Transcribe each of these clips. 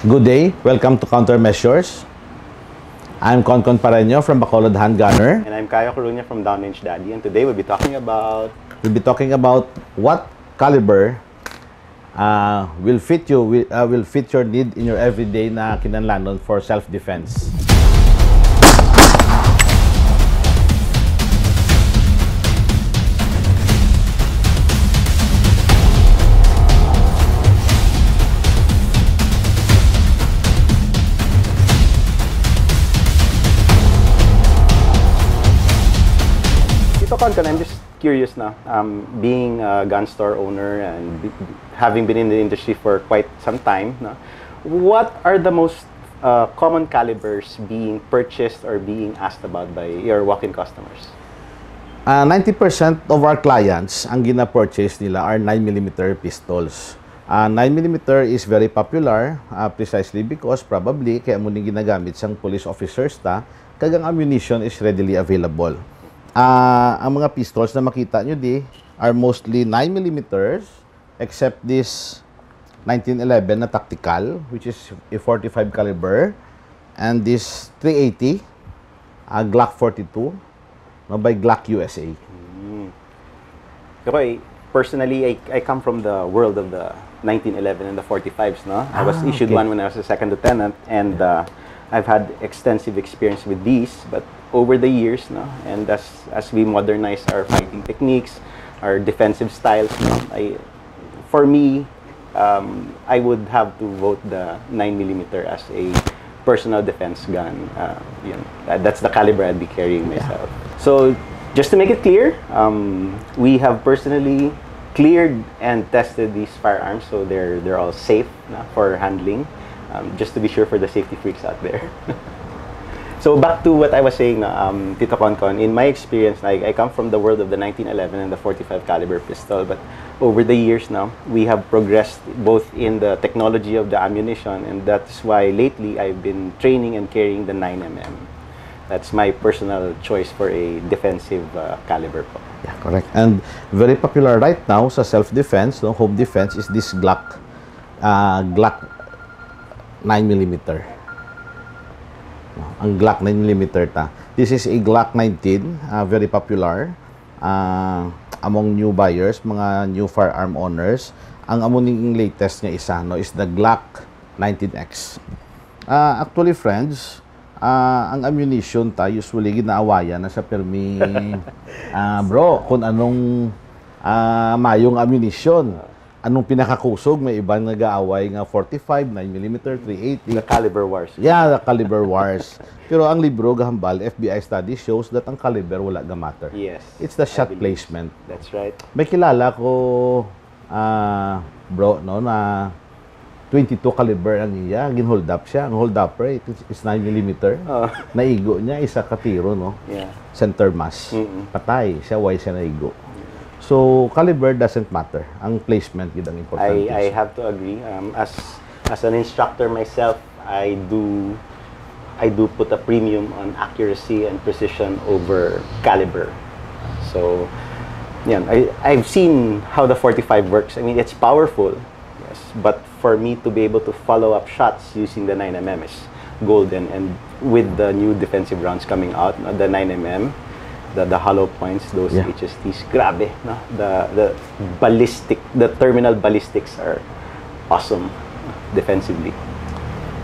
Good day. Welcome to Countermeasures. I'm Concon Parreno from BACOLOD HANDGUNNER. And I'm Cayo Coruna from DOWNRANGE Daddy. And today we'll be talking about what caliber will fit your need in your everyday na kinahanglan for self-defense. Concon, I'm just curious now, being a gun store owner and having been in the industry for quite some time, no? What are the most common calibers being purchased or being asked about by your walk-in customers? 90% of our clients, ang gina-purchase nila are 9mm pistols. 9mm is very popular precisely because probably kaya mo ginagamit sang police officers kagang ammunition is readily available. Ang mga pistols na makita nyo are mostly 9mm except this 1911 na tactical, which is a 45 caliber, and this 380 Glock 42 by Glock USA. Okay, personally, I come from the world of the 1911 and the 45s. No? I was issued one when I was a second lieutenant, and I've had extensive experience with these, but over the years, no, and as we modernize our fighting techniques, our defensive styles, no, for me, I would have to vote the 9mm as a personal defense gun. You know, that's the caliber I'd be carrying myself. So, just to make it clear, we have personally cleared and tested these firearms, so they're all safe, no, for handling. Just to be sure for the safety freaks out there. So back to what I was saying, Tito Concon, in my experience, I come from the world of the 1911 and the 45 caliber pistol, but over the years now, we have progressed both in the technology of the ammunition, and that's why lately I've been training and carrying the 9mm. That's my personal choice for a defensive caliber po. Yeah, correct. And very popular right now sa self-defense, no, home defense, is this Glock 9mm. Ang Glock 9mm This is a Glock 19, very popular among new buyers, mga new firearm owners. Ang amuning latest nga isa is the Glock 19X. Actually, friends, ang ammunition usually ginaawayan na sa permi bro, kung anong mayong ammunition. Anong pinakakusog, may ibang nag-aaway nga 45, 9mm, 380. The caliber wars. Yeah, the caliber wars. Pero ang libro, gahambal, FBI study shows that ang caliber wala ga matter. Yes. It's the shot placement. That's right. May kilala ko, bro, no, na 22 caliber ang iya, ginhold up siya. Ang hold upper, is 9mm. Naigo niya, isa katiro, no? Yeah. Center mass. Patay, siya, why siya naigo. So, caliber doesn't matter. Ang placement yun ang important. I have to agree. As an instructor myself, I do put a premium on accuracy and precision over caliber. So, yeah, I've seen how the 45 works. I mean, it's powerful, yes, but for me to be able to follow up shots using the 9mm is golden. And with the new defensive rounds coming out, the 9mm, the hollow points, those HSTs, grabe, no? The terminal ballistics are awesome defensively.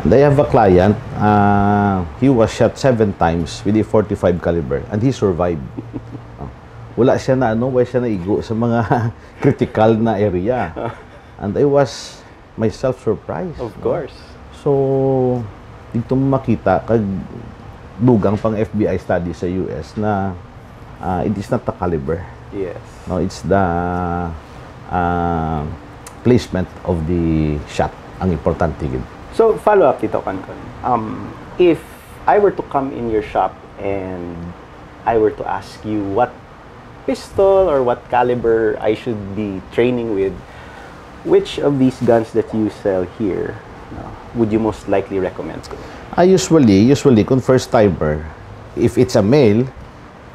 And I have a client, he was shot 7 times with a 45 caliber and he survived. Wala siya na wala siya naigo sa mga critical na area. And I was myself surprised. Of course. So, dito mo makita kag dugang pang FBI study sa US na it is not the caliber. Yes. No, it's the placement of the shot ang importante gid. So, follow up dito, Concon. If I were to come in your shop and I were to ask you what pistol or what caliber I should be training with, which of these guns that you sell here would you most likely recommend? Usually kung first timer, if it's a male,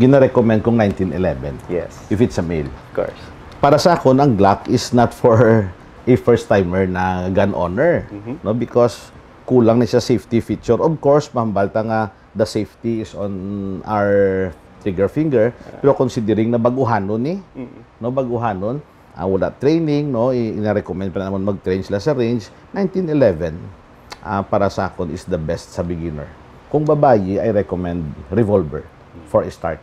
gina-recommend kong 1911. Yes. If it's a male. Of course. Para sa akin, ang Glock is not for a first-timer na gun owner. No? Because kulang na siya safety feature. Of course, mahambalta nga the safety is on our trigger finger, pero considering na baguhanon no, baguhanon, wala training, no, ina-recommend pa naman mag-train sila sa range. 1911 para sa akin is the best sa beginner. Kung babae, I recommend revolver for a start.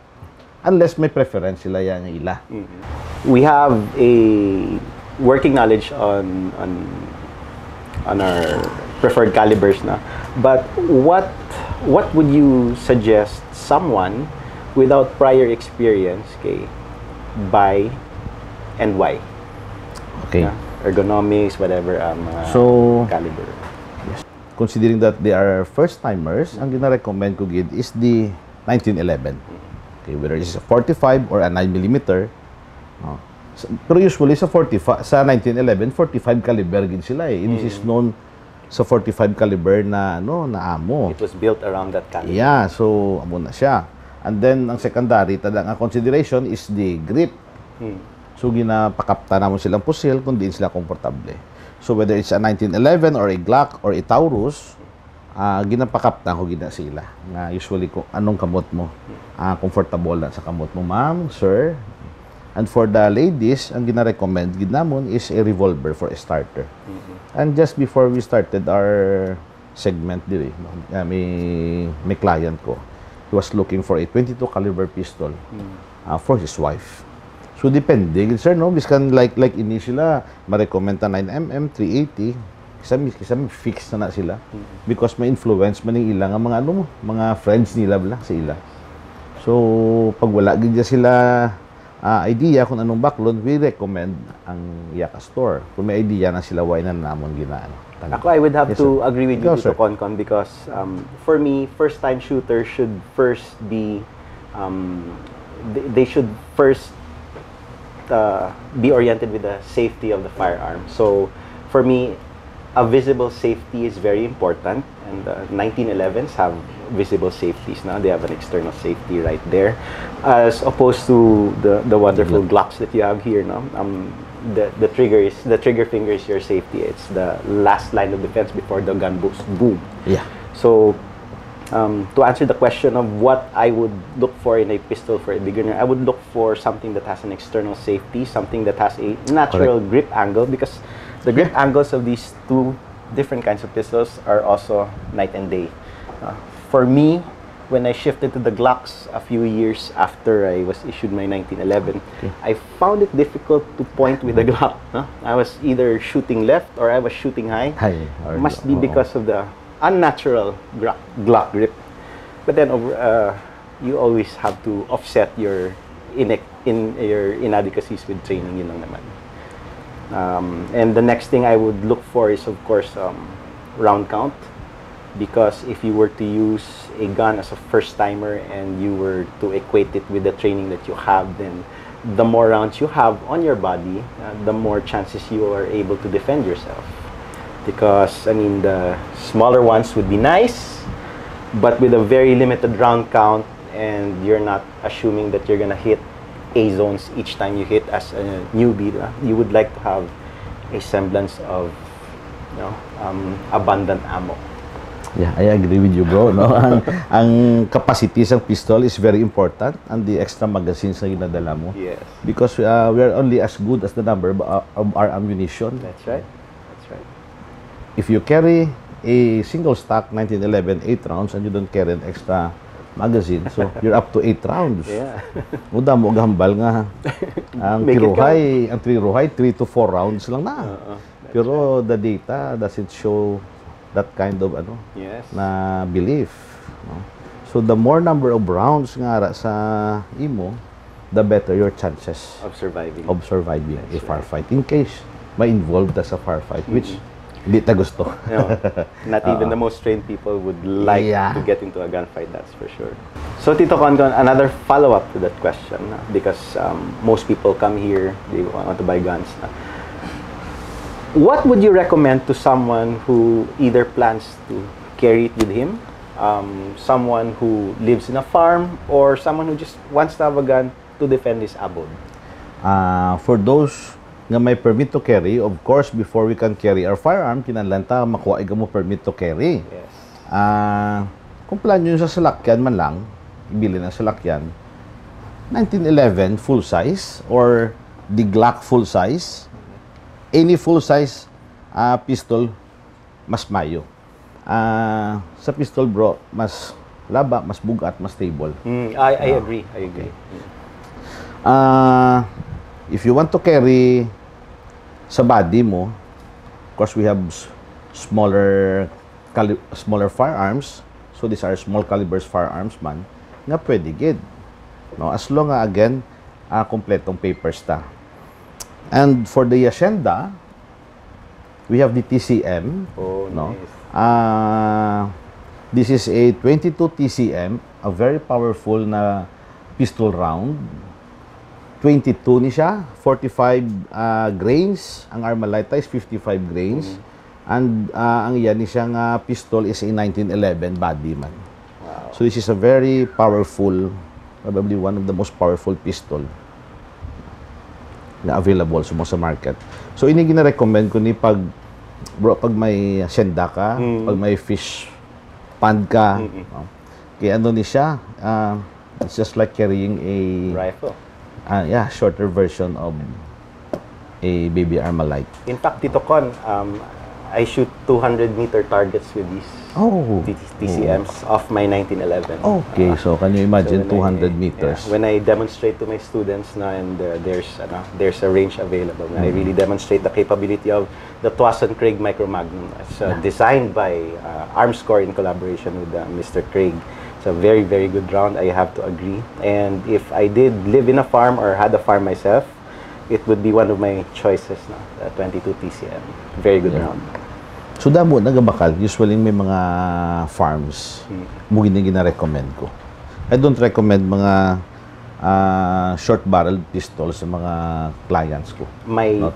Unless may preference sila yan ila. We have a working knowledge on our preferred calibers na. But what would you suggest someone without prior experience buy and why? Okay. Ergonomics, whatever so caliber. Yes. Considering that they are first timers, ang gina-recommend ko gid is the 1911. Okay, whether it's a 45 or a 9mm. Pero usually sa 45 sa 1911 45 caliber gid sila eh. This is known sa 45 caliber na na amo. It was built around that caliber. Yeah, so amo na siya. And then ang secondary ang consideration is the grip. So ginapakapta namon silang pusil kung diin sila komportable. So whether it's a 1911 or a Glock or a Taurus, ginapakapta ko gina sila. Nga usually kung anong kamot mo, comfortable na sa kamot mo, ma'am, sir. And for the ladies, ang gina-recommend ginamon is a revolver for a starter. And just before we started our segment diri, may client ko. He was looking for a 22 caliber pistol for his wife. So depende, sir, no, biskan like ini sila ma-recommend ta 9mm 380, kisami fix na sila because may influence man ning ilang mga mga friends nila bla sa ila. So pag wala gid sila idea kung anong baklod, we recommend ang Yaka store. Kung may idea na sila, why na namon ginaan. Ako, I would have to agree with you dito, Concon, because for me, first-time shooters should first be, they should first be oriented with the safety of the firearm. So, for me, a visible safety is very important, and 1911s have visible safeties now. They have an external safety right there, as opposed to the wonderful Glocks that you have here. No, the trigger finger is your safety. It's the last line of defense before the gun goes boom. Yeah. So, to answer the question of what I would look for in a pistol for a beginner, I would look for something that has an external safety, something that has a natural grip angle, because the grip angles of these two different kinds of pistols are also night and day. For me, when I shifted to the Glocks a few years after I was issued my 1911, I found it difficult to point with the Glock. I was either shooting left or I was shooting high. Must be because of the unnatural Glock grip. But then you always have to offset your inadequacies with training. Yun lang naman. And the next thing I would look for is, of course, round count. Because if you were to use a gun as a first-timer and you were to equate it with the training that you have, then the more rounds you have on your body, the more chances you are able to defend yourself. Because, I mean, the smaller ones would be nice, but with a very limited round count, and you're not assuming that you're gonna hit A zones each time you hit as a newbie, you would like to have a semblance of, abundant ammo. Yeah, I agree with you, bro. No, ang capacity ng pistol is very important, and the extra magazines na ginadala mo. Yes. Because we are only as good as the number of our ammunition. That's right. That's right. If you carry a single stock 1911 8 rounds and you don't carry an extra magazine, so you're up to 8 rounds. Yeah. Muda mo gahambal nga ang tiruhay 3 to 4 rounds lang na. Pero the data doesn't show that kind of na belief. So the more number of rounds nga sa imo, the better your chances of surviving a firefight in case may involved sa firefight, which hindi ta gusto. Not even the most trained people would like to get into a gunfight, that's for sure. So Tito Concon, another follow-up to that question, because most people come here, they want to buy guns. What would you recommend to someone who either plans to carry it with him, someone who lives in a farm, or someone who just wants to have a gun to defend his abode? For those nga may permit to carry. Of course, before we can carry our firearm, kinahanglan ta makuha mo permit to carry. Yes. Kung plan nyo sa salakyan man lang, ibili ng salakyan, 1911 full size or the Glock full size, any full size pistol, mas mayo. Sa pistol bro, mas laba, mas bugat, mas stable. I agree. I agree. If you want to carry sa body mo, of course we have smaller firearms. So these are small calibers firearms man nga pwede gid. No, as long again kompletong papers ta. And for the Hacienda, we have the TCM. Oh, no. Nice. This is a 22 TCM, a very powerful na pistol round. 22 ni siya, 45 grains. Ang Armalite is 55 grains. And ang yan ni siyang pistol is a 1911 body man. Wow. So this is a very powerful, probably one of the most powerful pistol na available sa market. So ini gina-recommend ko ni pag may senda ka, pag may fish pond ka. No? Kaya ano ni siya, it's just like carrying a Rifle. Shorter version of a baby Armalite. In fact, Tito Con, I shoot 200-meter targets with these TCMs off my 1911. Okay, so can you imagine 200 meters? Yeah, when I demonstrate to my students na and there's a range available, I really demonstrate the capability of the Tuason Craig Micro Magnum. It's designed by Armscore in collaboration with Mr. Craig. It's a very, very good round, I have to agree. And if I did live in a farm or had a farm myself, it would be one of my choices na, the 22 TCM. Very good round. So damo nagabakal, usually may mga farms mo gina-recommend ko. I don't recommend mga short barrel pistols sa mga clients ko.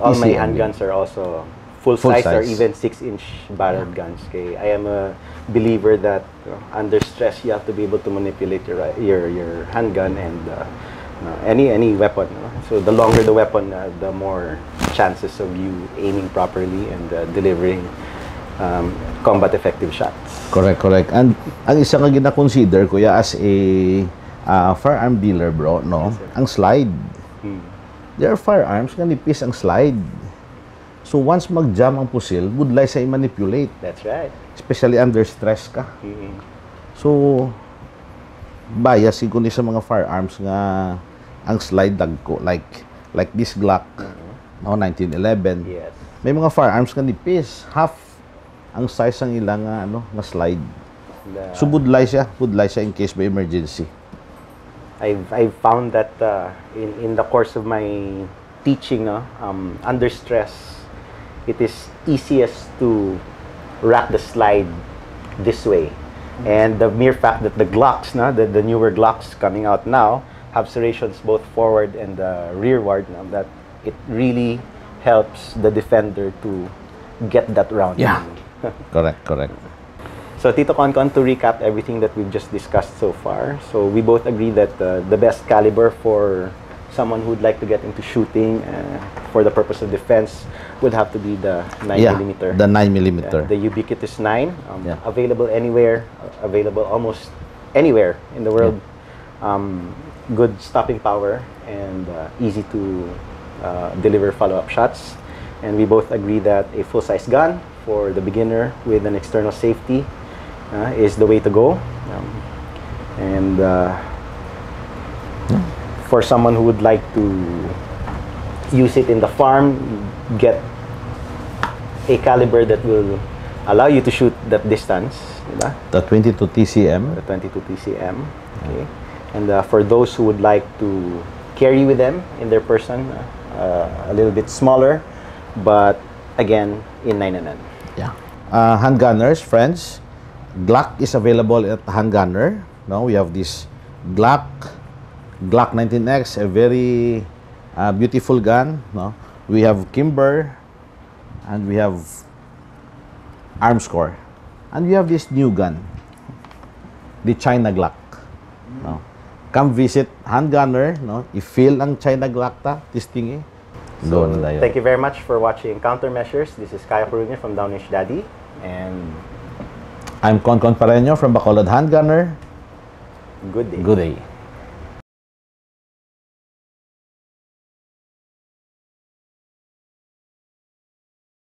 All my handguns are also full size or even 6-inch barreled guns. Okay? I am a believer that under stress you have to be able to manipulate your handgun and any weapon. So the longer the weapon, the more chances of you aiming properly and delivering combat effective shots. Correct. And ang isa nga gina-consider ko as a firearm dealer, bro, no? Yes, ang slide. There are firearms nga nipis ang slide. So once mag-jam ang pusil, budlay sa i-manipulate. That's right. Especially under stress ka. So bias ko ni sa mga firearms nga ang slide dagko like this Glock 1911. Yes. May mga firearms nga nipis, half ang size ang ilang nga slide. So budlay siya in case may emergency. I've found that in the course of my teaching, under stress, it is easiest to rack the slide this way. And the mere fact that the Glocks, the newer Glocks coming out now, have serrations both forward and rearward, that it really helps the defender to get that round. Yeah. Correct. So Tito Concon, to recap everything that we've just discussed so far, so we both agree that the best caliber for someone who would like to get into shooting for the purpose of defense would have to be the 9mm. The 9mm. The ubiquitous 9, available anywhere, available almost anywhere in the world. Good stopping power and easy to deliver follow-up shots. And we both agree that a full-size gun for the beginner with an external safety is the way to go. For someone who would like to use it in the farm, get a caliber that will allow you to shoot that distance. Diba? The 22 TCM. The 22 TCM. Okay. And for those who would like to carry with them in their person, a little bit smaller, but again, in 9mm. Yeah. Handgunners, friends, Glock is available at Handgunner. No, we have this Glock 19X, a very beautiful gun. No, we have Kimber, and we have Armscore, and we have this new gun, the China Glock. No, come visit Handgunner. No, i-feel ang China Glock ta, this thing So, Doon tayo. thank you very much for watching Countermeasures. This is Cayo from DOWNRANGE Daddy. And I'm Concon Parreno from BACOLOD Handgunner. good day. Good day.